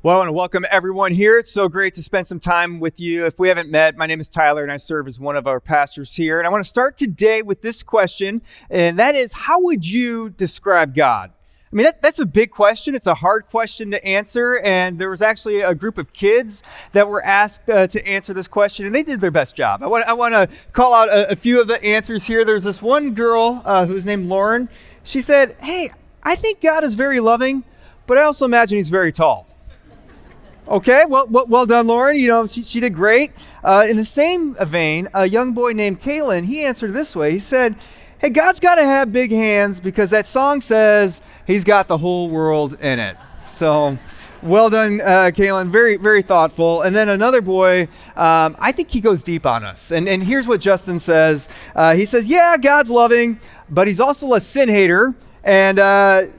Well, I want to welcome everyone here. It's so great to spend some time with you. If we haven't met, my name is Tyler and I serve as one of our pastors here. And I want to start today with this question, and that is, how would you describe God? I mean, that's a big question. It's a hard question to answer. And there was actually a group of kids that were asked to answer this question, and they did their best job. I want to call out a few of the answers here. There's this one girl who's named Lauren. She said, "Hey, I think God is very loving, but I also imagine he's very tall." Okay, well done, Lauren. You know, she did great. In the same vein, a young boy named Kalen, he answered this way. He said, "Hey, God's got to have big hands because that song says he's got the whole world in it." So, well done, Kalen. Very, very thoughtful. And then another boy, I think he goes deep on us. And here's what Justin says. He says, "Yeah, God's loving, but he's also a sin hater, and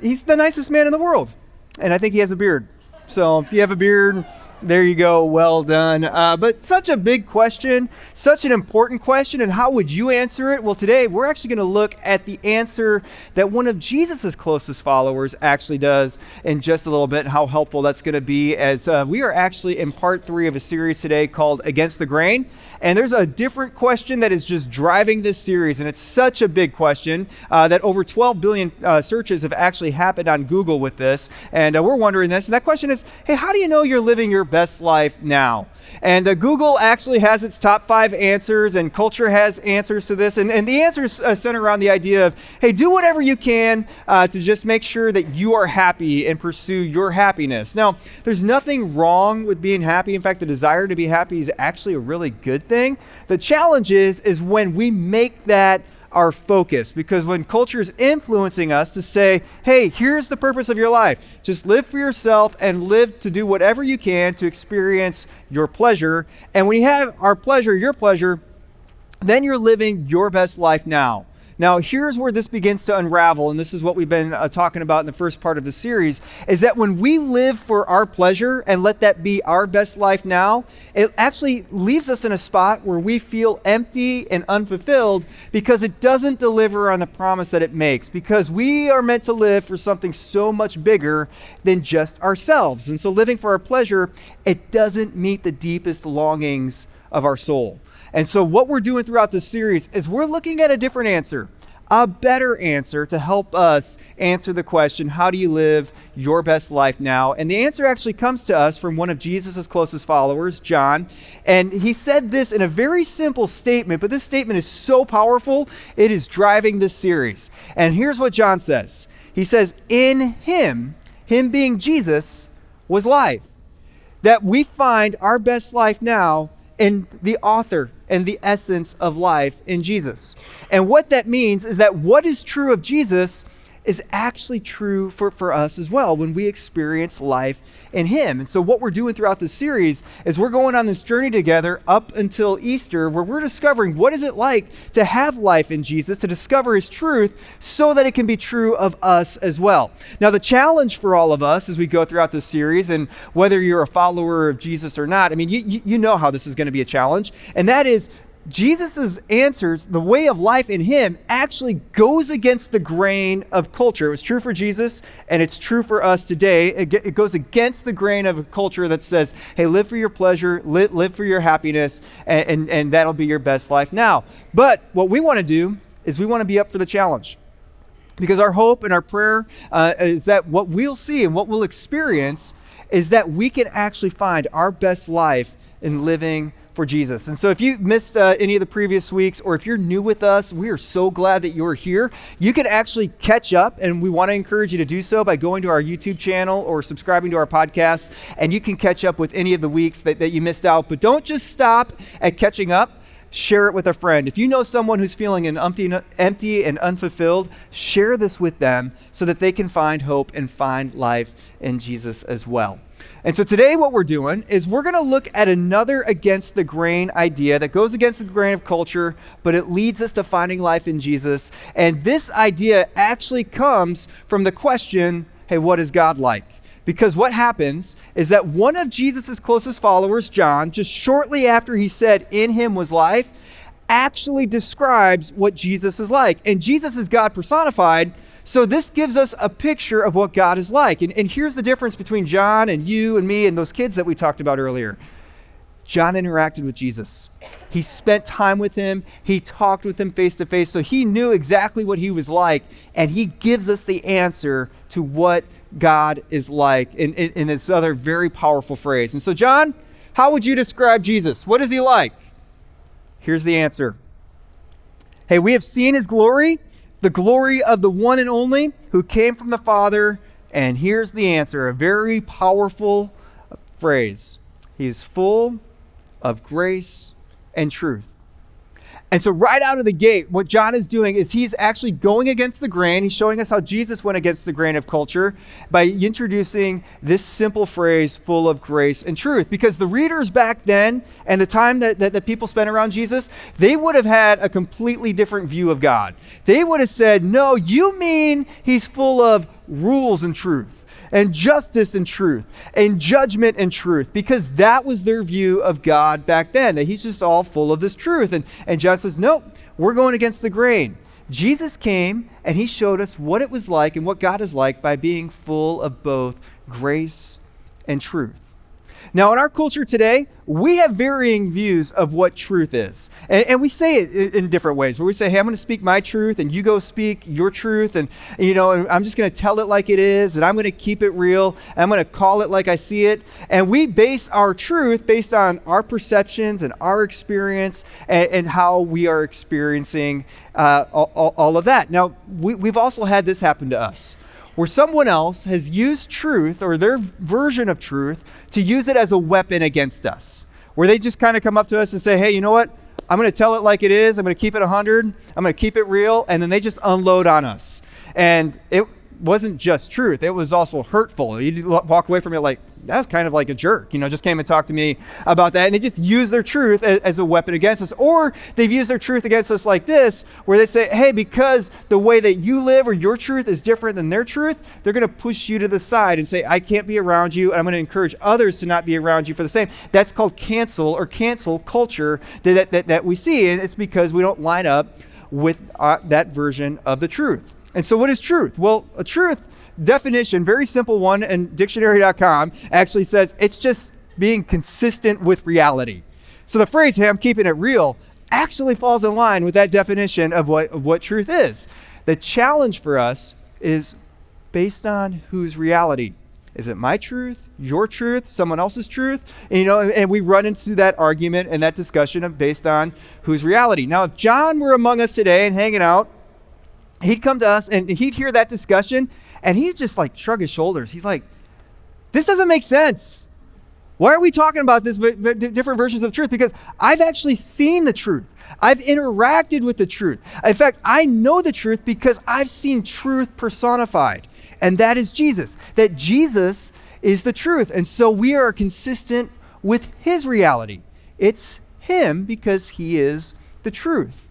he's the nicest man in the world. And I think he has a beard. So if you have a beard, there you go. Well done." But such a big question, such an important question. And how would you answer it? Well, today we're actually going to look at the answer that one of Jesus's closest followers actually does in just a little bit, and how helpful that's going to be, as we are actually in part 3 of a series today called Against the Grain. And there's a different question that is just driving this series. And it's such a big question that over 12 billion searches have actually happened on Google with this. And we're wondering this. And that question is, hey, how do you know you're living your best life now? And Google actually has its top 5 answers, and culture has answers to this. And the answers center around the idea of, hey, do whatever you can to just make sure that you are happy and pursue your happiness. Now, there's nothing wrong with being happy. In fact, the desire to be happy is actually a really good thing. The challenge is when we make that our focus, because when culture is influencing us to say, hey, here's the purpose of your life. Just live for yourself and live to do whatever you can to experience your pleasure. And when you have our pleasure, your pleasure, then you're living your best life now. Now, here's where this begins to unravel, and this is what we've been talking about in the first part of the series, is that when we live for our pleasure and let that be our best life now, it actually leaves us in a spot where we feel empty and unfulfilled because it doesn't deliver on the promise that it makes, because we are meant to live for something so much bigger than just ourselves. And so living for our pleasure, it doesn't meet the deepest longings of our soul. And so what we're doing throughout this series is we're looking at a different answer, a better answer to help us answer the question, how do you live your best life now? And the answer actually comes to us from one of Jesus's closest followers, John. And he said this in a very simple statement, but this statement is so powerful, it is driving this series. And here's what John says. He says, in him being Jesus, was life. That we find our best life now in the author and the essence of life in Jesus. And what that means is that what is true of Jesus is actually true for us as well when we experience life in him. And so what we're doing throughout this series is we're going on this journey together up until Easter, where we're discovering what is it like to have life in Jesus, to discover his truth so that it can be true of us as well. Now, the challenge for all of us as we go throughout this series, and whether you're a follower of Jesus or not, I mean, you know how this is going to be a challenge, and that is Jesus' answers, the way of life in him, actually goes against the grain of culture. It was true for Jesus, and it's true for us today. It goes against the grain of a culture that says, hey, live for your pleasure, live for your happiness, and that'll be your best life now. But what we want to do is we want to be up for the challenge. Because our hope and our prayer is that what we'll see and what we'll experience is that we can actually find our best life in living for Jesus. And so if you missed any of the previous weeks, or if you're new with us, we are so glad that you're here. You can actually catch up, and we want to encourage you to do so by going to our YouTube channel or subscribing to our podcast, and you can catch up with any of the weeks that you missed out. But don't just stop at catching up. Share it with a friend. If you know someone who's feeling empty and unfulfilled, share this with them so that they can find hope and find life in Jesus as well. And so today what we're doing is we're going to look at another against the grain idea that goes against the grain of culture, but it leads us to finding life in Jesus. And this idea actually comes from the question, hey, what is God like? Because what happens is that one of Jesus' closest followers, John, just shortly after he said in him was life, actually describes what Jesus is like. And Jesus is God personified, So this gives us a picture of what God is like. And here's the difference between John and you and me and those kids that we talked about earlier. John interacted with Jesus. He spent time with him. He talked with him face to face. So he knew exactly what he was like. And he gives us the answer to what God is like in this other very powerful phrase. And so, John, how would you describe Jesus? What is he like? Here's the answer. Hey, we have seen his glory, the glory of the one and only who came from the Father. And here's the answer, a very powerful phrase. He is full of grace and truth. And so right out of the gate, what John is doing is he's actually going against the grain. He's showing us how Jesus went against the grain of culture by introducing this simple phrase, full of grace and truth. Because the readers back then and the time that people spent around Jesus, they would have had a completely different view of God. They would have said, no, you mean he's full of rules and truth, and justice and truth, and judgment and truth, because that was their view of God back then, that he's just all full of this truth. And John says, nope, we're going against the grain. Jesus came and he showed us what it was like and what God is like by being full of both grace and truth. Now, in our culture today, we have varying views of what truth is. And we say it in different ways, where we say, hey, I'm going to speak my truth, and you go speak your truth, and I'm just going to tell it like it is, and I'm going to keep it real, and I'm going to call it like I see it. And we base our truth based on our perceptions and our experience and how we are experiencing all of that. Now, we've also had this happen to us, where someone else has used truth or their version of truth to use it as a weapon against us, where they just kind of come up to us and say, hey, you know what? I'm going to tell it like it is. I'm going to keep it 100. I'm going to keep it real. And then they just unload on us. And it wasn't just truth. It was also hurtful. You walk away from it like, that's kind of like a jerk, just came and talked to me about that. And they just use their truth as a weapon against us. Or they've used their truth against us like this, where they say, hey, because the way that you live or your truth is different than their truth, they're going to push you to the side and say, I can't be around you. And I'm going to encourage others to not be around you for the same. That's called cancel culture that we see. And it's because we don't line up with that version of the truth. And so what is truth? Well, a truth definition, very simple one, and dictionary.com actually says it's just being consistent with reality. So the phrase, hey, I'm keeping it real, actually falls in line with that definition of what truth is. The challenge for us is based on whose reality. Is it my truth, your truth, someone else's truth? And we run into that argument and that discussion of based on whose reality. Now, if John were among us today and hanging out, he'd come to us and he'd hear that discussion and he'd just like shrug his shoulders. He's like, this doesn't make sense. Why are we talking about this different versions of truth? Because I've actually seen the truth. I've interacted with the truth. In fact, I know the truth because I've seen truth personified. And that is Jesus. That Jesus is the truth. And so we are consistent with his reality. It's him because he is the truth.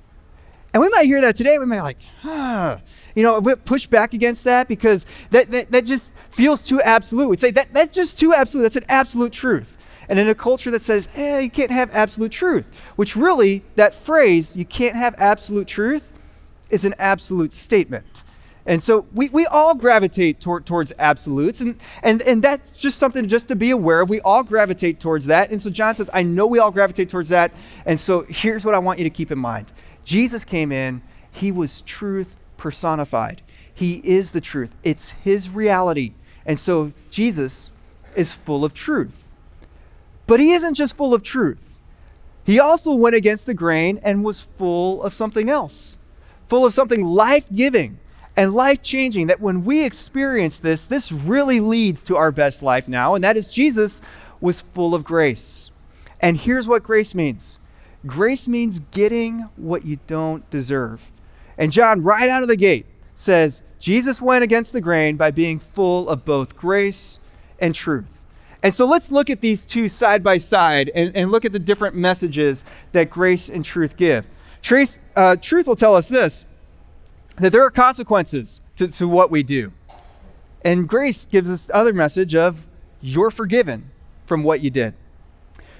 And we might hear that today. We might like, we push back against that because that just feels too absolute. We'd say that's just too absolute. That's an absolute truth. And in a culture that says, hey, you can't have absolute truth, which really, that phrase, you can't have absolute truth, is an absolute statement. And so we all gravitate towards absolutes. And that's just something just to be aware of. We all gravitate towards that. And so John says, I know we all gravitate towards that. And so here's what I want you to keep in mind. Jesus came in, he was truth personified. He is the truth. It's his reality. And so Jesus is full of truth. But he isn't just full of truth. He also went against the grain and was full of something else, full of something life-giving and life-changing, that when we experience this really leads to our best life now, and that is Jesus was full of grace. And here's what grace means. Grace means getting what you don't deserve. And John, right out of the gate, says Jesus went against the grain by being full of both grace and truth. And so let's look at these two side by side and look at the different messages that grace and truth give. Truth will tell us this, that there are consequences to what we do. And grace gives us the other message of you're forgiven from what you did.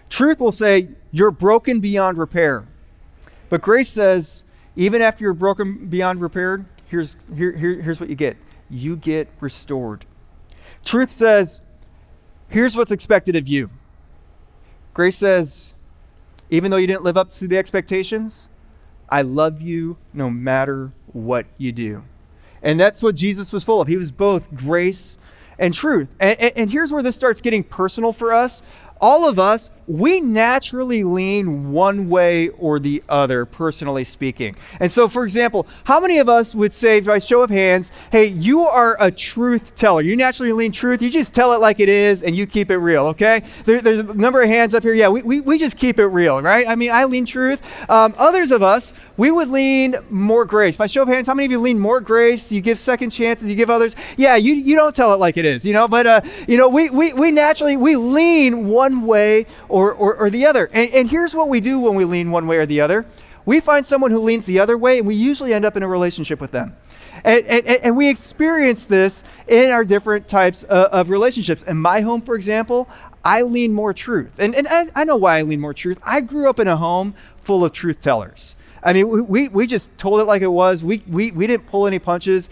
Truth will say you're broken beyond repair. But grace says, even after you're broken beyond repair, here's what you get. You get restored. Truth says, here's what's expected of you. Grace says, even though you didn't live up to the expectations, I love you no matter what you do. And that's what Jesus was full of. He was both grace and truth. And here's where this starts getting personal for us. All of us, we naturally lean one way or the other, personally speaking. And so, for example, how many of us would say, by show of hands, hey, you are a truth teller. You naturally lean truth. You just tell it like it is and you keep it real, okay? There's a number of hands up here. Yeah, we just keep it real, right? I mean, I lean truth. Others of us, we would lean more grace. By show of hands, how many of you lean more grace? You give second chances, you give others. Yeah, you don't tell it like it is, but we naturally, we lean one way or the other. And here's what we do when we lean one way or the other. We find someone who leans the other way, and we usually end up in a relationship with them. And we experience this in our different types of relationships. In my home, for example, I lean more truth. And I know why I lean more truth. I grew up in a home full of truth tellers. I mean, we just told it like it was. We didn't pull any punches.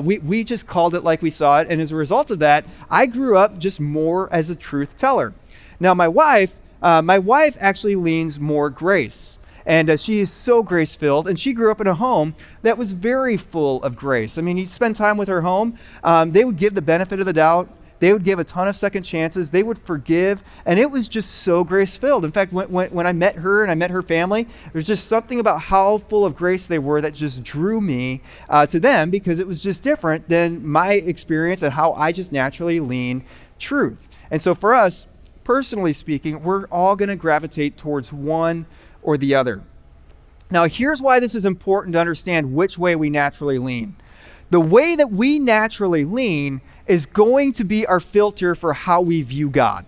We just called it like we saw it. And as a result of that, I grew up just more as a truth teller. Now, my wife actually leans more grace. And she is so grace-filled. And she grew up in a home that was very full of grace. I mean, you spend time with her home, they would give the benefit of the doubt. They would give a ton of second chances. They would forgive. And it was just so grace-filled. In fact, when I met her and I met her family, there's just something about how full of grace they were that just drew me to them, because it was just different than my experience and how I just naturally lean truth. And so for us, personally speaking, we're all going to gravitate towards one or the other. Now, here's why this is important to understand which way we naturally lean. The way that we naturally lean is going to be our filter for how we view God.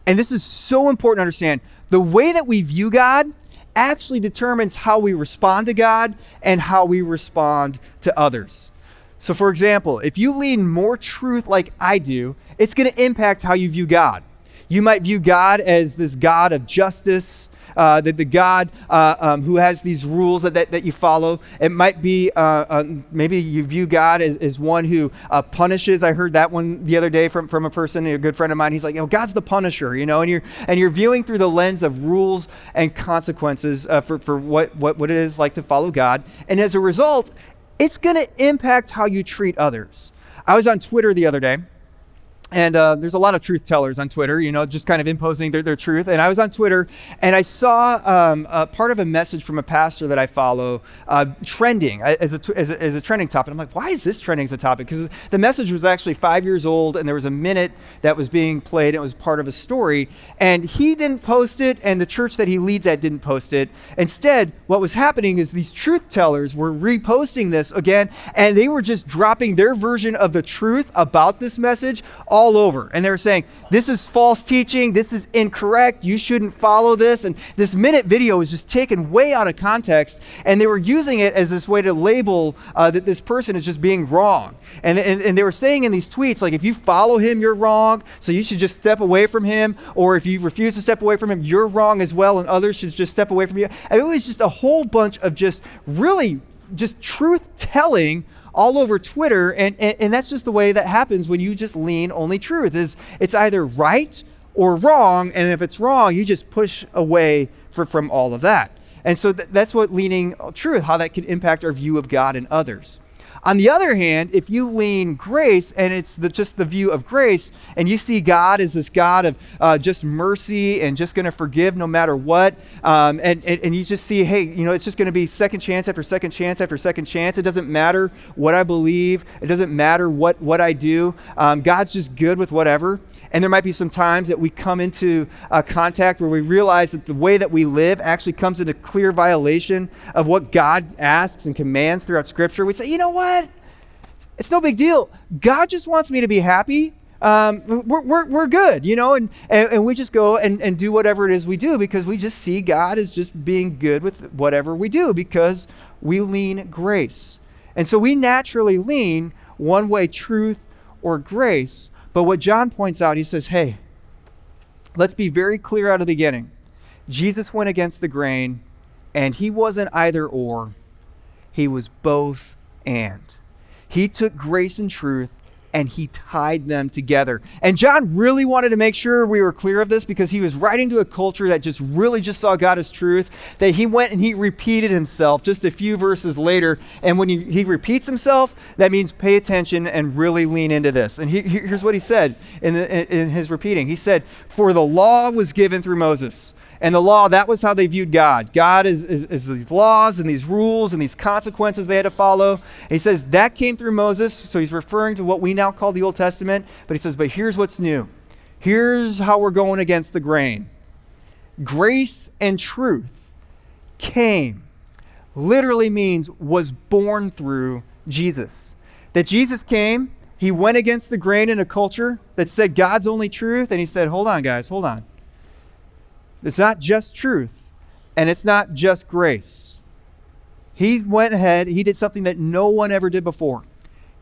And this is so important to understand. The way that we view God actually determines how we respond to God and how we respond to others. So for example, if you lean more truth like I do, it's going to impact how you view God. You might view God as this God of justice, that the God who has these rules that you follow. It might be maybe you view God as one who punishes. I heard that one the other day from a person, a good friend of mine. He's like, God's the punisher, and you're viewing through the lens of rules and consequences for what it is like to follow God. And as a result, it's going to impact how you treat others. I was on Twitter the other day. And there's a lot of truth tellers on Twitter, just kind of imposing their truth. And I was on Twitter and I saw a part of a message from a pastor that I follow trending as a trending topic. I'm like, why is this trending as a topic? Because the message was actually 5 years old and there was a minute that was being played. And it was part of a story. And he didn't post it and the church that he leads at didn't post it. Instead, what was happening is these truth tellers were reposting this again, and they were just dropping their version of the truth about this message all over. And they were saying, this is false teaching, this is incorrect, you shouldn't follow this. And this minute video was just taken way out of context, and they were using it as this way to label that this person is just being wrong. And they were saying in these tweets, like, if you follow him, you're wrong, so you should just step away from him. Or if you refuse to step away from him, you're wrong as well, and others should just step away from you. And it was just a whole bunch of just really just truth telling all over Twitter, and that's just the way that happens when you just lean only truth. It's either right or wrong, and if it's wrong, you just push away from all of that. And so that's what leaning truth, how that can impact our view of God and others. On the other hand, if you lean grace and it's just the view of grace, and you see God as this God of just mercy and just going to forgive no matter what, and you just see, hey, it's just going to be second chance after second chance after second chance. It doesn't matter what I believe. It doesn't matter what I do. God's just good with whatever. And there might be some times that we come into contact where we realize that the way that we live actually comes into clear violation of what God asks and commands throughout Scripture. We say, you know what? It's no big deal. God just wants me to be happy. We're good, and we just go and do whatever it is we do because we just see God as just being good with whatever we do because we lean grace. And so we naturally lean one way, truth or grace. But what John points out, he says, hey, let's be very clear out of the beginning. Jesus went against the grain, and he wasn't either or. He was both and. He took grace and truth and he tied them together. And John really wanted to make sure we were clear of this because he was writing to a culture that just really just saw God as truth, that he went and he repeated himself just a few verses later. And when he repeats himself, that means pay attention and really lean into this. And here's what he said in his repeating. He said, "For the law was given through Moses." And the law, that was how they viewed God. God is these laws and these rules and these consequences they had to follow. And he says that came through Moses. So he's referring to what we now call the Old Testament. But he says, but here's what's new. Here's how we're going against the grain. Grace and truth came. Literally means was born through Jesus. That Jesus came, he went against the grain in a culture that said God's only truth. And he said, hold on, guys, hold on. It's not just truth, and it's not just grace. He went ahead, he did something that no one ever did before.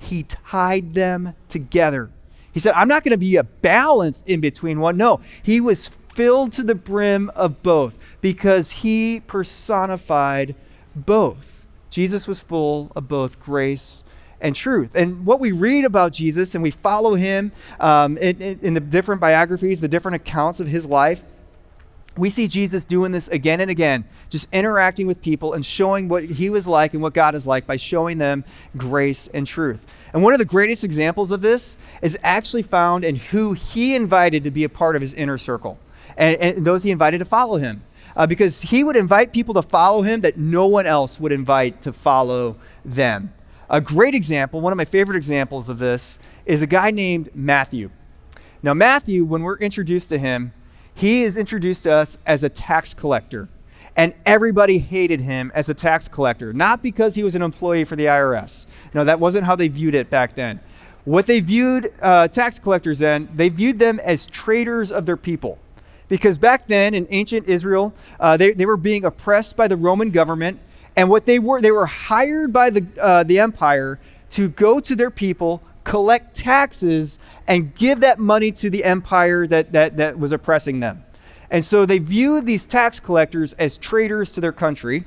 He tied them together. He said, I'm not going to be a balance in between one. No, he was filled to the brim of both because he personified both. Jesus was full of both grace and truth. And what we read about Jesus and we follow him in the different biographies, the different accounts of his life, we see Jesus doing this again and again, just interacting with people and showing what he was like and what God is like by showing them grace and truth. And one of the greatest examples of this is actually found in who he invited to be a part of his inner circle and those he invited to follow him. Because he would invite people to follow him that no one else would invite to follow them. A great example, one of my favorite examples of this, is a guy named Matthew. Now, Matthew, when we're introduced to him, he is introduced to us as a tax collector, and everybody hated him as a tax collector, not because he was an employee for the IRS. No, that wasn't how they viewed it back then. What they viewed tax collectors then, they viewed them as traitors of their people. Because back then in ancient Israel, they were being oppressed by the Roman government, and what they were hired by the empire to go to their people, collect taxes, and give that money to the empire that was oppressing them. And so they viewed these tax collectors as traitors to their country.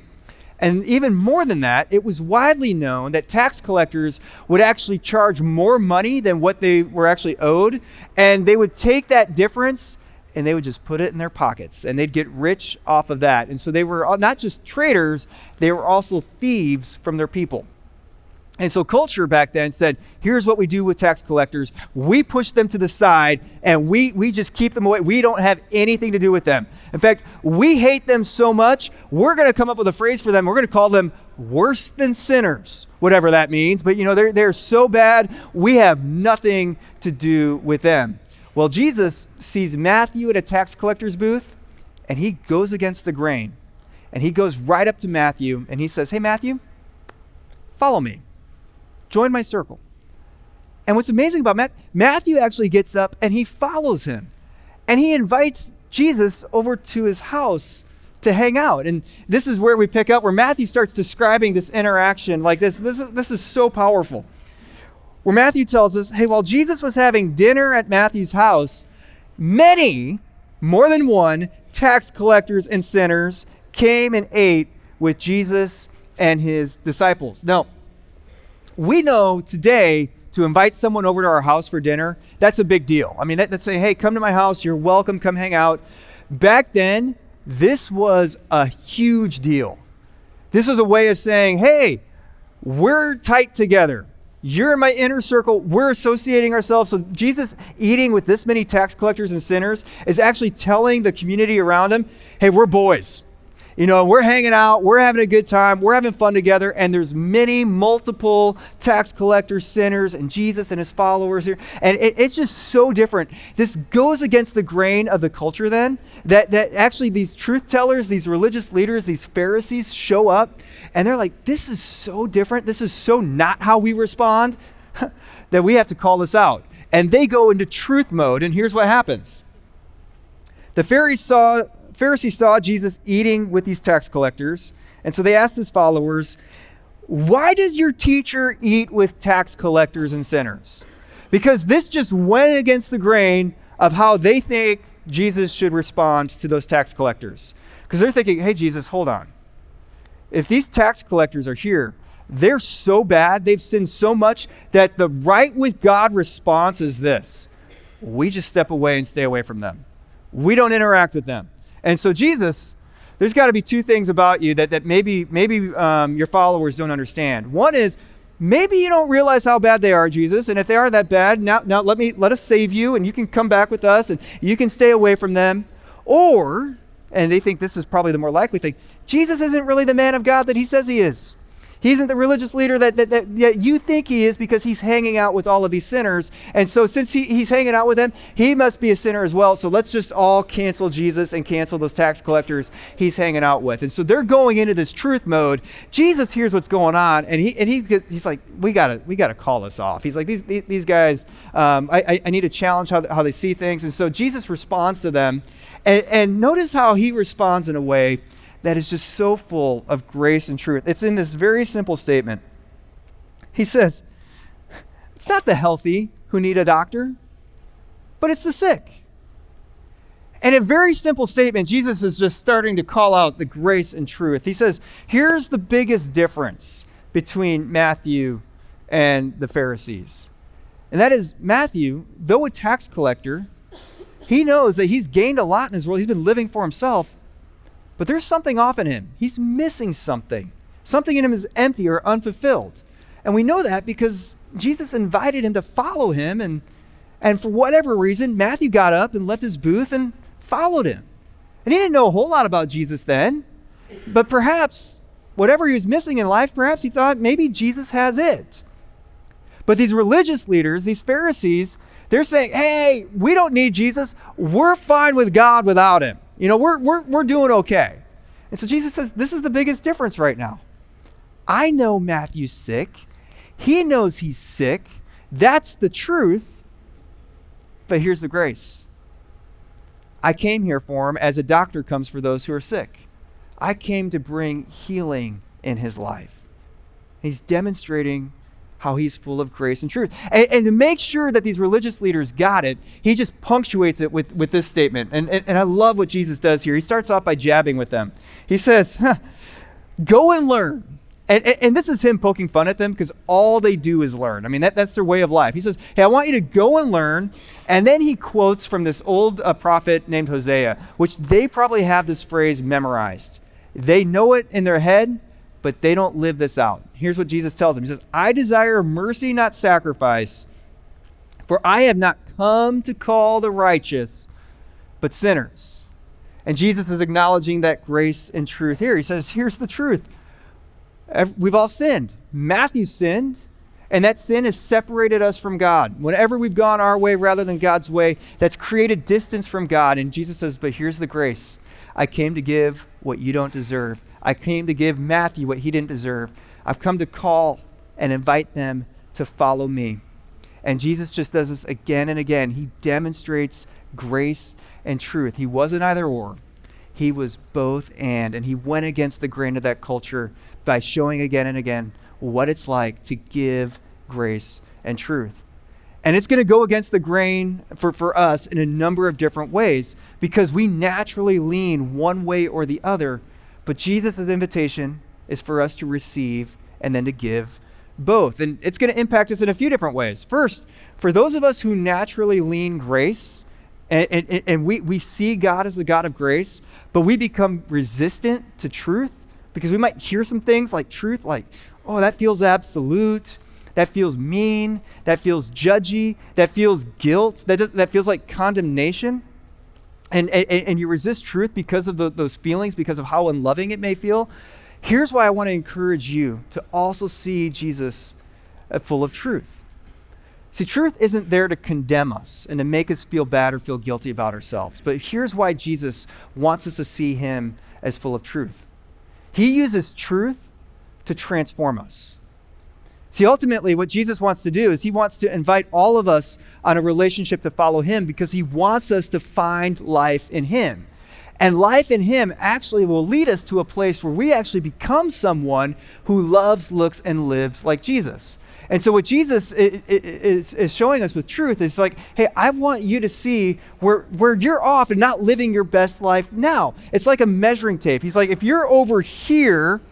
And even more than that, it was widely known that tax collectors would actually charge more money than what they were actually owed. And they would take that difference and they would just put it in their pockets and they'd get rich off of that. And so they were not just traitors, they were also thieves from their people. And so culture back then said, here's what we do with tax collectors. We push them to the side and we just keep them away. We don't have anything to do with them. In fact, we hate them so much, we're going to come up with a phrase for them. We're going to call them worse than sinners, whatever that means. But they're so bad, we have nothing to do with them. Well, Jesus sees Matthew at a tax collector's booth and he goes against the grain. And he goes right up to Matthew and he says, hey, Matthew, follow me. Join my circle. And what's amazing about Matthew actually gets up and he follows him. And he invites Jesus over to his house to hang out. And this is where we pick up, where Matthew starts describing this interaction like this. This is so powerful. Where Matthew tells us, hey, while Jesus was having dinner at Matthew's house, many, more than one, tax collectors and sinners came and ate with Jesus and his disciples. Now, we know today to invite someone over to our house for dinner, that's a big deal. I mean, that's saying, hey, come to my house, you're welcome, come hang out. Back then, this was a huge deal. This was a way of saying, hey, we're tight together. You're in my inner circle. We're associating ourselves. So Jesus eating with this many tax collectors and sinners is actually telling the community around him, hey, we're boys. We're hanging out, we're having a good time, we're having fun together, and there's multiple tax collectors, sinners, and Jesus and his followers here. And it's just so different. This goes against the grain of the culture then, that actually these truth tellers, these religious leaders, these Pharisees show up, and they're like, this is so different, this is so not how we respond, that we have to call this out. And they go into truth mode, and here's what happens. The Pharisees saw Jesus eating with these tax collectors, and so they asked his followers, why does your teacher eat with tax collectors and sinners? Because this just went against the grain of how they think Jesus should respond to those tax collectors. Because they're thinking, hey, Jesus, hold on. If these tax collectors are here, They're so bad, they've sinned so much that the right with God response is this: we just step away and stay away from them. We don't interact with them. And so Jesus, there's got to be two things about you that maybe your followers don't understand. One is, maybe you don't realize how bad they are, Jesus, and if they are that bad, now let us save you, and you can come back with us, and you can stay away from them. Or, and they think this is probably the more likely thing, Jesus isn't really the man of God that he says he is. He isn't the religious leader that you think he is, because he's hanging out with all of these sinners. And so since he's hanging out with them, he must be a sinner as well. So let's just all cancel Jesus and cancel those tax collectors he's hanging out with. And so they're going into this truth mode. Jesus hears what's going on, and he's like, we gotta call this off. He's like, these guys, I need to challenge how they see things. And so Jesus responds to them, and notice how he responds in a way that is just so full of grace and truth. It's in this very simple statement. He says, it's not the healthy who need a doctor, but it's the sick. And in a very simple statement, Jesus is just starting to call out the grace and truth. He says, here's the biggest difference between Matthew and the Pharisees. And that is, Matthew, though a tax collector, he knows that he's gained a lot in his world. He's been living for himself. But there's something off in him. He's missing something. Something in him is empty or unfulfilled. And we know that because Jesus invited him to follow him. And for whatever reason, Matthew got up and left his booth and followed him. And he didn't know a whole lot about Jesus then. But perhaps whatever he was missing in life, perhaps he thought maybe Jesus has it. But these religious leaders, these Pharisees, they're saying, hey, we don't need Jesus. We're fine with God without him. You know, we're doing okay. And so Jesus says, this is the biggest difference right now. I know Matthew's sick. He knows he's sick. That's the truth. But here's the grace. I came here for him as a doctor comes for those who are sick. I came to bring healing in his life. He's demonstrating how he's full of grace and truth. And to make sure that these religious leaders got it, he just punctuates it with this statement. And I love what Jesus does here. He starts off by jabbing with them. He says, go and learn. And this is him poking fun at them because all they do is learn. I mean, that's their way of life. He says, hey, I want you to go and learn. And then he quotes from this old prophet named Hosea, which they probably have this phrase memorized. They know it in their head, but they don't live this out. Here's what Jesus tells them. He says, I desire mercy, not sacrifice, for I have not come to call the righteous, but sinners. And Jesus is acknowledging that grace and truth here. He says, here's the truth. We've all sinned. Matthew sinned, and that sin has separated us from God. Whenever we've gone our way rather than God's way, that's created distance from God. And Jesus says, but here's the grace. I came to give what you don't deserve. I came to give Matthew what he didn't deserve. I've come to call and invite them to follow me. And Jesus just does this again and again. He demonstrates grace and truth. He wasn't either or. He was both and he went against the grain of that culture by showing again and again what it's like to give grace and truth. And it's going to go against the grain for us in a number of different ways because we naturally lean one way or the other. But Jesus' invitation is for us to receive and then to give both. And it's going to impact us in a few different ways. First, for those of us who naturally lean grace, and we see God as the God of grace, but we become resistant to truth because we might hear some things like truth, like, oh, that feels absolute, that feels mean, that feels judgy, that feels guilt, that feels like condemnation. And you resist truth because of those feelings, because of how unloving it may feel. Here's why I want to encourage you to also see Jesus full of truth. See, truth isn't there to condemn us and to make us feel bad or feel guilty about ourselves. But here's why Jesus wants us to see him as full of truth. He uses truth to transform us. See, ultimately, what Jesus wants to do is he wants to invite all of us on a relationship to follow him because he wants us to find life in him. And life in him actually will lead us to a place where we actually become someone who loves, looks, and lives like Jesus. And so what Jesus is showing us with truth is like, hey, I want you to see where you're off and not living your best life now. It's like a measuring tape. He's like, if you're over here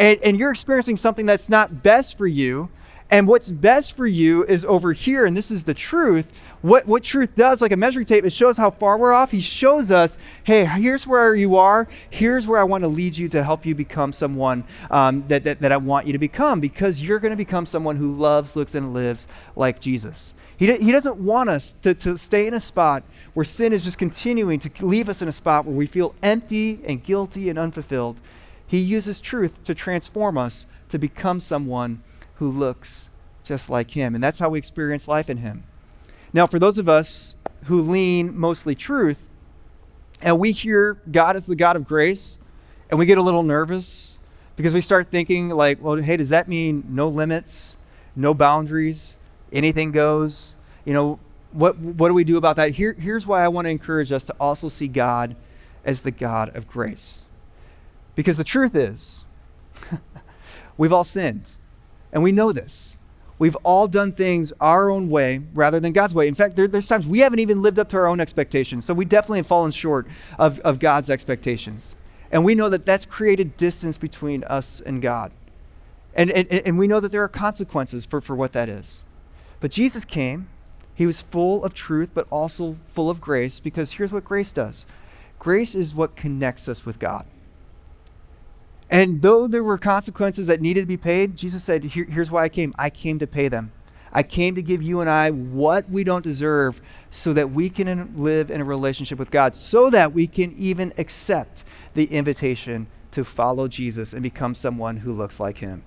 and you're experiencing something that's not best for you, and what's best for you is over here, and this is the truth. What truth does, like a measuring tape, it shows how far we're off. He shows us, hey, here's where you are. Here's where I want to lead you to help you become someone that I want you to become, because you're going to become someone who loves, looks, and lives like Jesus. He doesn't want us to stay in a spot where sin is just continuing to leave us in a spot where we feel empty and guilty and unfulfilled. He uses truth to transform us to become someone who looks just like him. And that's how we experience life in him. Now, for those of us who lean mostly truth, and we hear God is the God of grace, and we get a little nervous because we start thinking like, well, hey, does that mean no limits, no boundaries, anything goes? You know, what do we do about that? Here's why I want to encourage us to also see God as the God of grace. Because the truth is, we've all sinned, and we know this. We've all done things our own way rather than God's way. In fact, there's times we haven't even lived up to our own expectations. So we definitely have fallen short of God's expectations. And we know that that's created distance between us and God. And we know that there are consequences for what that is. But Jesus came. He was full of truth, but also full of grace, because here's what grace does. Grace is what connects us with God. And though there were consequences that needed to be paid, Jesus said, here's why I came. I came to pay them. I came to give you and I what we don't deserve so that we can live in a relationship with God, so that we can even accept the invitation to follow Jesus and become someone who looks like him.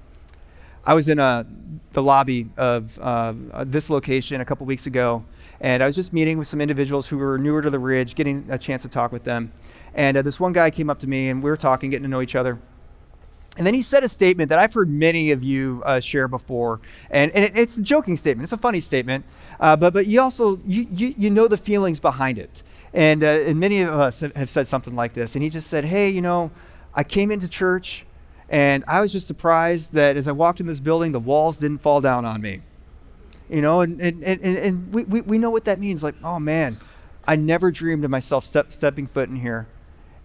I was in the lobby of this location a couple weeks ago, and I was just meeting with some individuals who were newer to the Ridge, getting a chance to talk with them. And this one guy came up to me, and we were talking, getting to know each other. And then he said a statement that I've heard many of you share before, and it's a joking statement. It's a funny statement, but you also you know the feelings behind it. And many of us have said something like this. And he just said, "Hey, I came into church, and I was just surprised that as I walked in this building, the walls didn't fall down on me." And we know what that means. Like, oh man, I never dreamed of myself stepping foot in here.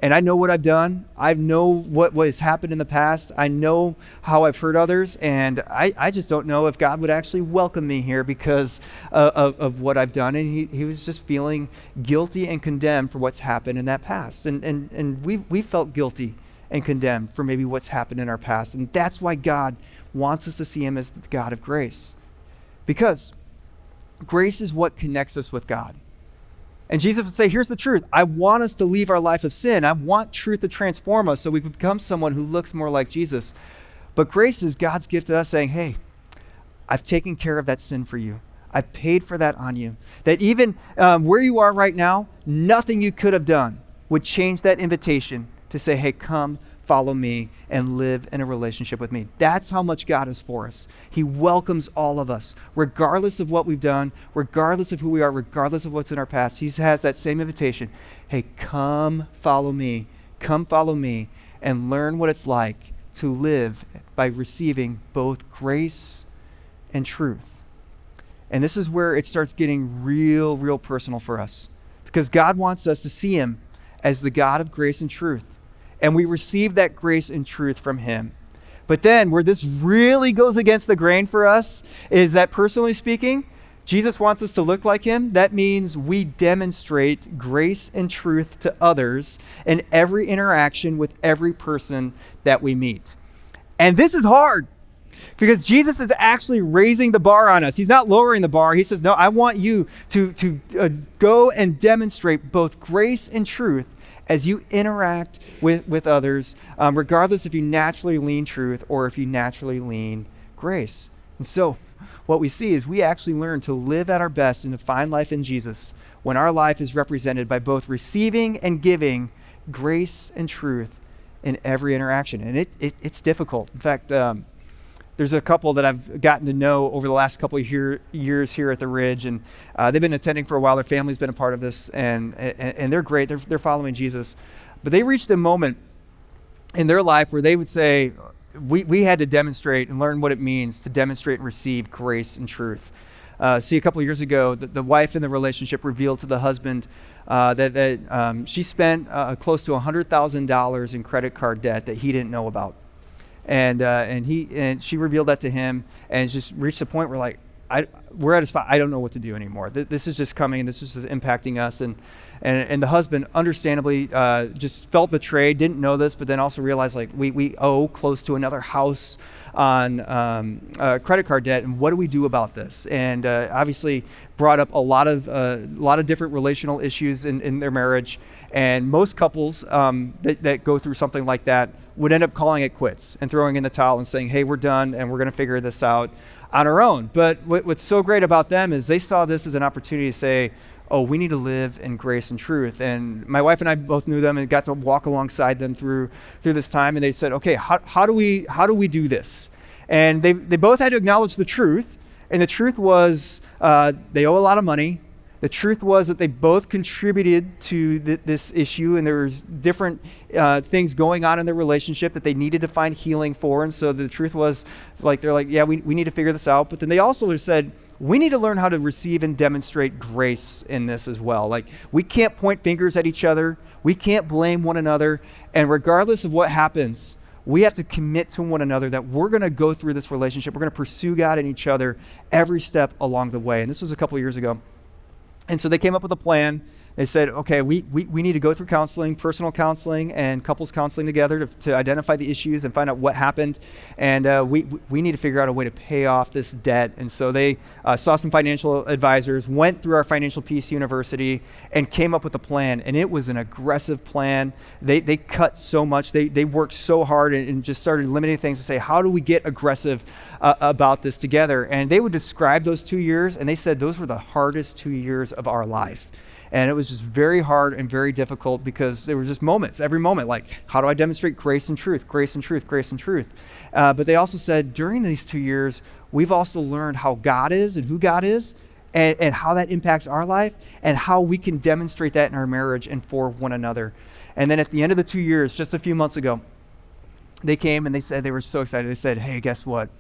And I know what I've done. I know what has happened in the past. I know how I've hurt others. And I just don't know if God would actually welcome me here because of what I've done. And he was just feeling guilty and condemned for what's happened in that past. And we felt guilty and condemned for maybe what's happened in our past. And that's why God wants us to see him as the God of grace. Because grace is what connects us with God. And Jesus would say, here's the truth. I want us to leave our life of sin. I want truth to transform us so we can become someone who looks more like Jesus. But grace is God's gift to us saying, hey, I've taken care of that sin for you. I've paid for that on you. That even where you are right now, nothing you could have done would change that invitation to say, hey, come, follow me, and live in a relationship with me. That's how much God is for us. He welcomes all of us, regardless of what we've done, regardless of who we are, regardless of what's in our past. He has that same invitation. Hey, come follow me, and learn what it's like to live by receiving both grace and truth. And this is where it starts getting real personal for us, because God wants us to see him as the God of grace and truth. And we receive that grace and truth from him. But then where this really goes against the grain for us is that, personally speaking, Jesus wants us to look like him. That means we demonstrate grace and truth to others in every interaction with every person that we meet. And this is hard because Jesus is actually raising the bar on us. He's not lowering the bar. He says, no, I want you to go and demonstrate both grace and truth as you interact with others, regardless if you naturally lean truth or if you naturally lean grace. And so what we see is we actually learn to live at our best and to find life in Jesus when our life is represented by both receiving and giving grace and truth in every interaction. And it's difficult. In fact, there's a couple that I've gotten to know over the last couple of years here at the Ridge, and they've been attending for a while. Their family's been a part of this, and they're great. They're following Jesus. But they reached a moment in their life where they would say, we had to demonstrate and learn what it means to demonstrate and receive grace and truth. A couple of years ago, the wife in the relationship revealed to the husband that she spent close to $100,000 in credit card debt that he didn't know about. And she revealed that to him, and it's just reached a point where like, we're at a spot, I don't know what to do anymore. This is just coming, and this is impacting us. And the husband, understandably, just felt betrayed, didn't know this, but then also realized like we owe close to another house on credit card debt, and what do we do about this? And obviously brought up a lot of different relational issues in their marriage. And most couples that go through something like that would end up calling it quits and throwing in the towel and saying, hey, we're done and we're going to figure this out on our own. But what's so great about them is they saw this as an opportunity to say, oh, we need to live in grace and truth. And my wife and I both knew them and got to walk alongside them through this time. And they said, okay, how do we do this? And they both had to acknowledge the truth. And the truth was they owe a lot of money. The truth was that they both contributed to this issue, and there was different things going on in their relationship that they needed to find healing for. And so the truth was, like, they're like, yeah, we need to figure this out. But then they also said, we need to learn how to receive and demonstrate grace in this as well. Like, we can't point fingers at each other. We can't blame one another. And regardless of what happens, we have to commit to one another that we're going to go through this relationship. We're going to pursue God and each other every step along the way. And this was a couple of years ago. And so they came up with a plan. They said, okay, we need to go through counseling, personal counseling and couples counseling together to identify the issues and find out what happened. And we need to figure out a way to pay off this debt. And so they saw some financial advisors, went through our Financial Peace University, and came up with a plan. And it was an aggressive plan. They cut so much. They worked so hard and just started limiting things to say, how do we get aggressive about this together? And they would describe those 2 years, and they said those were the hardest 2 years of our life. And it was just very hard and very difficult because there were just moments, every moment, like, how do I demonstrate grace and truth, grace and truth, grace and truth? But they also said during these 2 years, we've also learned how God is and who God is and how that impacts our life and how we can demonstrate that in our marriage and for one another. And then at the end of the 2 years, just a few months ago, they came and they said, they were so excited. They said, hey, guess what?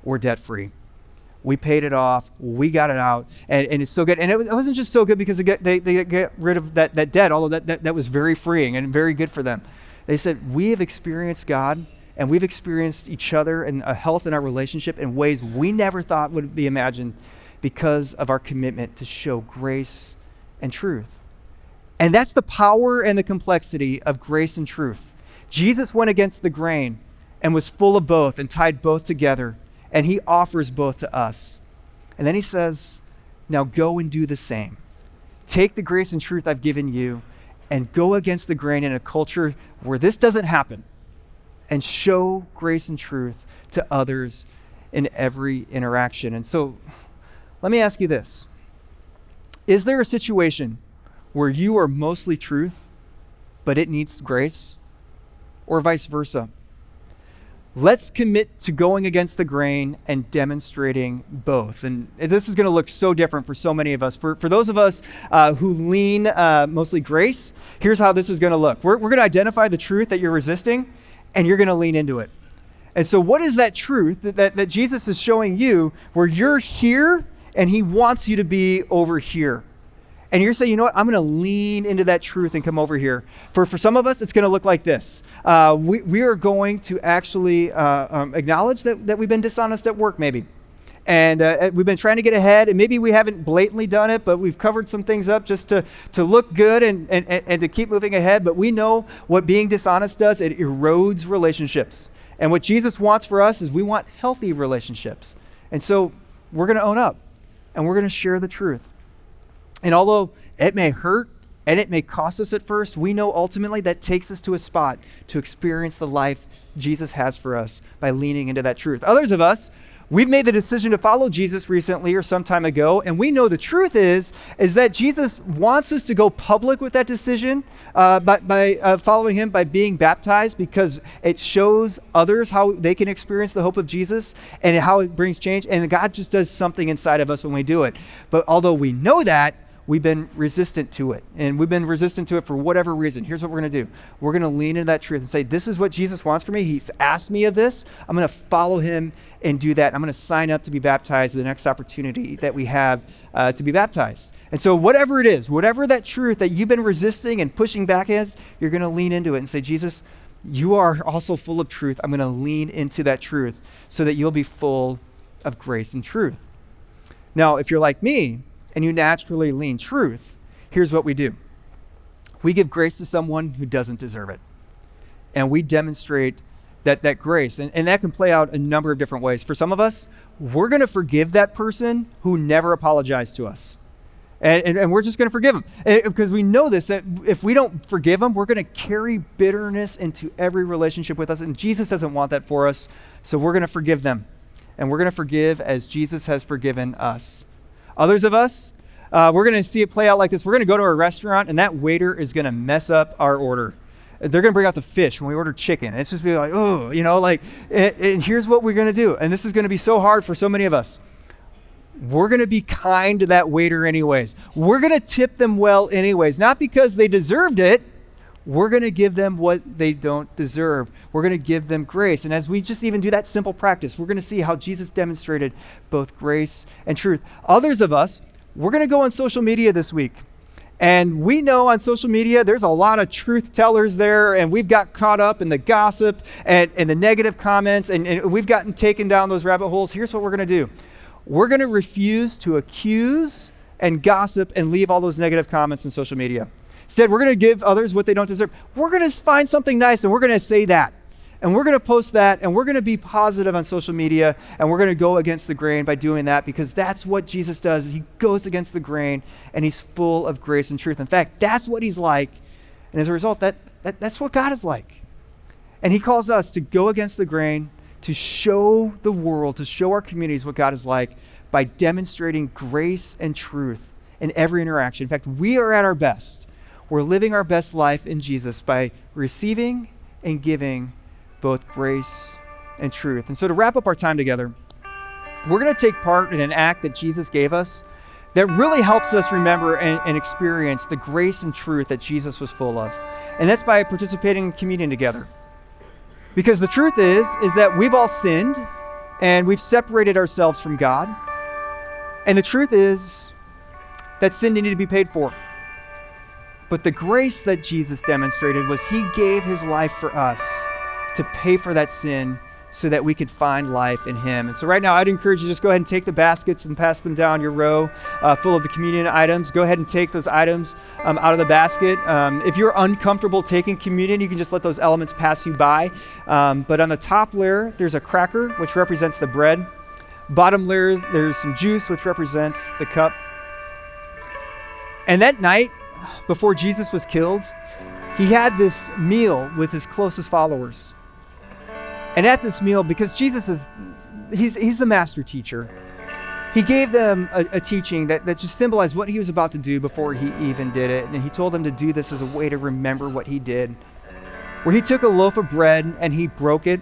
We're debt free. We paid it off. We got it out, and it's so good. And it wasn't just so good because they get rid of that debt, although that was very freeing and very good for them. They said, we have experienced God, and we've experienced each other and a health in our relationship in ways we never thought would be imagined because of our commitment to show grace and truth. And that's the power and the complexity of grace and truth. Jesus went against the grain and was full of both and tied both together. And he offers both to us. And then he says, now go and do the same. Take the grace and truth I've given you and go against the grain in a culture where this doesn't happen and show grace and truth to others in every interaction. And so let me ask you this. Is there a situation where you are mostly truth, but it needs grace? Or vice versa? Let's commit to going against the grain and demonstrating both. And this is going to look so different for so many of us. For those of us who lean mostly grace, here's how this is going to look. We're going to identify the truth that you're resisting, and you're going to lean into it. And so what is that truth that Jesus is showing you where you're here and he wants you to be over here? And you're saying, you know what, I'm going to lean into that truth and come over here. For some of us, it's going to look like this. We are going to actually acknowledge that we've been dishonest at work maybe. And we've been trying to get ahead, and maybe we haven't blatantly done it, but we've covered some things up just to look good and to keep moving ahead. But we know what being dishonest does. It erodes relationships. And what Jesus wants for us is we want healthy relationships. And so we're going to own up, and we're going to share the truth. And although it may hurt and it may cost us at first, we know ultimately that takes us to a spot to experience the life Jesus has for us by leaning into that truth. Others of us, we've made the decision to follow Jesus recently or some time ago, and we know the truth is that Jesus wants us to go public with that decision by following him, by being baptized, because it shows others how they can experience the hope of Jesus and how it brings change. And God just does something inside of us when we do it. But although we know that, we've been resistant to it. And we've been resistant to it for whatever reason. Here's what we're going to do. We're going to lean into that truth and say, this is what Jesus wants for me. He's asked me of this. I'm going to follow him and do that. I'm going to sign up to be baptized the next opportunity that we have to be baptized. And so whatever it is, whatever that truth that you've been resisting and pushing back against, you're going to lean into it and say, Jesus, you are also full of truth. I'm going to lean into that truth so that you'll be full of grace and truth. Now, if you're like me and you naturally lean truth, here's what we do. We give grace to someone who doesn't deserve it. And we demonstrate that grace. And that can play out a number of different ways. For some of us, we're going to forgive that person who never apologized to us. And we're just going to forgive them. Because we know this, that if we don't forgive them, we're going to carry bitterness into every relationship with us. And Jesus doesn't want that for us. So we're going to forgive them. And we're going to forgive as Jesus has forgiven us. Others of us, we're going to see it play out like this. We're going to go to a restaurant, and that waiter is going to mess up our order. They're going to bring out the fish when we order chicken. It's just be like, oh, and here's what we're going to do. And this is going to be so hard for so many of us. We're going to be kind to that waiter anyways. We're going to tip them well anyways, not because they deserved it. We're going to give them what they don't deserve. We're going to give them grace. And as we just even do that simple practice, we're going to see how Jesus demonstrated both grace and truth. Others of us, we're going to go on social media this week. And we know on social media, there's a lot of truth tellers there, and we've got caught up in the gossip and the negative comments, and we've gotten taken down those rabbit holes. Here's what we're going to do. We're going to refuse to accuse and gossip and leave all those negative comments on social media. Instead, we're going to give others what they don't deserve. We're going to find something nice, and we're going to say that. And we're going to post that, and we're going to be positive on social media, and we're going to go against the grain by doing that, because that's what Jesus does. He goes against the grain, and he's full of grace and truth. In fact, that's what he's like. And as a result, that's what God is like. And he calls us to go against the grain, to show the world, to show our communities what God is like by demonstrating grace and truth in every interaction. In fact, we are at our best. We're living our best life in Jesus by receiving and giving both grace and truth. And so to wrap up our time together, we're going to take part in an act that Jesus gave us that really helps us remember and experience the grace and truth that Jesus was full of. And that's by participating in communion together. Because the truth is that we've all sinned and we've separated ourselves from God. And the truth is that sin needed to be paid for. But the grace that Jesus demonstrated was he gave his life for us to pay for that sin so that we could find life in him. And so right now, I'd encourage you to just go ahead and take the baskets and pass them down your row full of the communion items. Go ahead and take those items out of the basket. If you're uncomfortable taking communion, you can just let those elements pass you by. But on the top layer, there's a cracker, which represents the bread. Bottom layer, there's some juice, which represents the cup. And that night, before Jesus was killed, he had this meal with his closest followers. And at this meal, because Jesus he's the master teacher, he gave them a teaching that just symbolized what he was about to do before he even did it. And he told them to do this as a way to remember what he did. Where he took a loaf of bread and he broke it.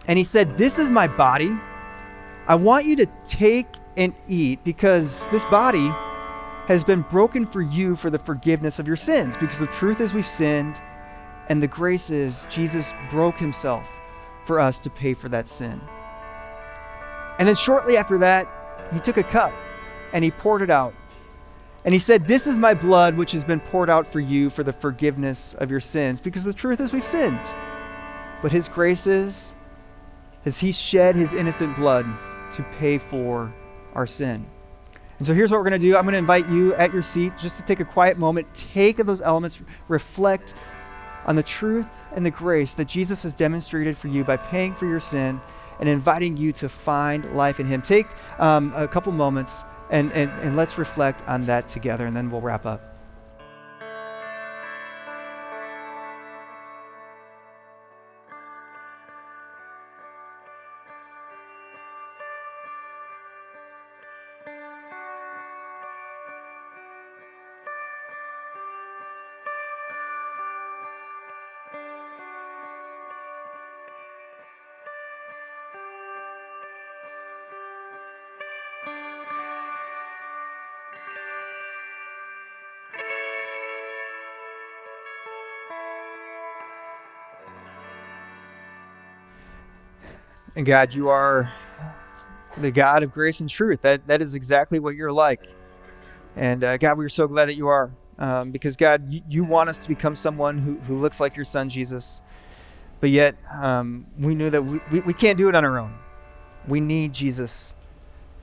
And he said, "This is my body. I want you to take and eat, because this body has been broken for you for the forgiveness of your sins." Because the truth is we've sinned, and the grace is Jesus broke himself for us to pay for that sin. And then shortly after that, he took a cup and he poured it out. And he said, "This is my blood, which has been poured out for you for the forgiveness of your sins." Because the truth is we've sinned. But his grace is he shed his innocent blood to pay for our sin. And so here's what we're going to do. I'm going to invite you at your seat just to take a quiet moment, take of those elements, reflect on the truth and the grace that Jesus has demonstrated for you by paying for your sin and inviting you to find life in him. Take a couple moments and let's reflect on that together, and then we'll wrap up. And God, you are the God of grace and truth. That is exactly what you're like. And God, we're so glad that you are. Because God, you want us to become someone who looks like your son, Jesus. but yet we knew that we can't do it on our own. We need Jesus.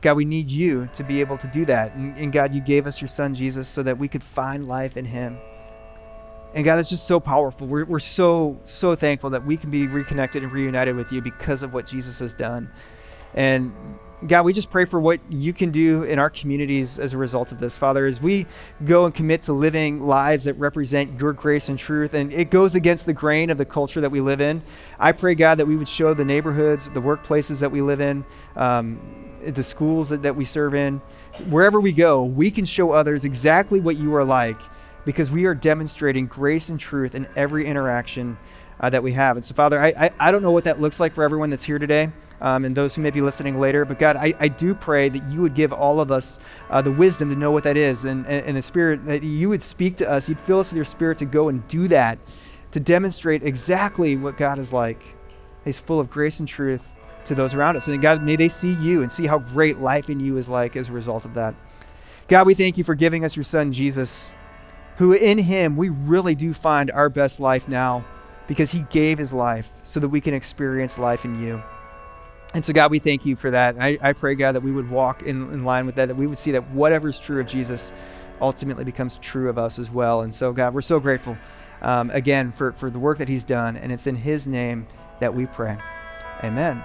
God, we need you to be able to do that. And God, you gave us your son, Jesus, so that we could find life in him. And God, it's just so powerful. We're so thankful that we can be reconnected and reunited with you because of what Jesus has done. And God, we just pray for what you can do in our communities as a result of this, Father, as we go and commit to living lives that represent your grace and truth, and it goes against the grain of the culture that we live in. I pray, God, that we would show the neighborhoods, the workplaces that we live in, the schools that we serve in, wherever we go, we can show others exactly what you are like, because we are demonstrating grace and truth in every interaction that we have. And so, Father, I don't know what that looks like for everyone that's here today, and those who may be listening later, but God, I do pray that you would give all of us the wisdom to know what that is, and the Spirit, that you would speak to us, you'd fill us with your Spirit to go and do that, to demonstrate exactly what God is like. He's full of grace and truth to those around us. And God, may they see you and see how great life in you is like as a result of that. God, we thank you for giving us your son, Jesus, who in him we really do find our best life now, because he gave his life so that we can experience life in you. And so, God, we thank you for that. I pray, God, that we would walk in line with that we would see that whatever is true of Jesus ultimately becomes true of us as well. And so, God, we're so grateful, again, for the work that he's done. And it's in his name that we pray. Amen.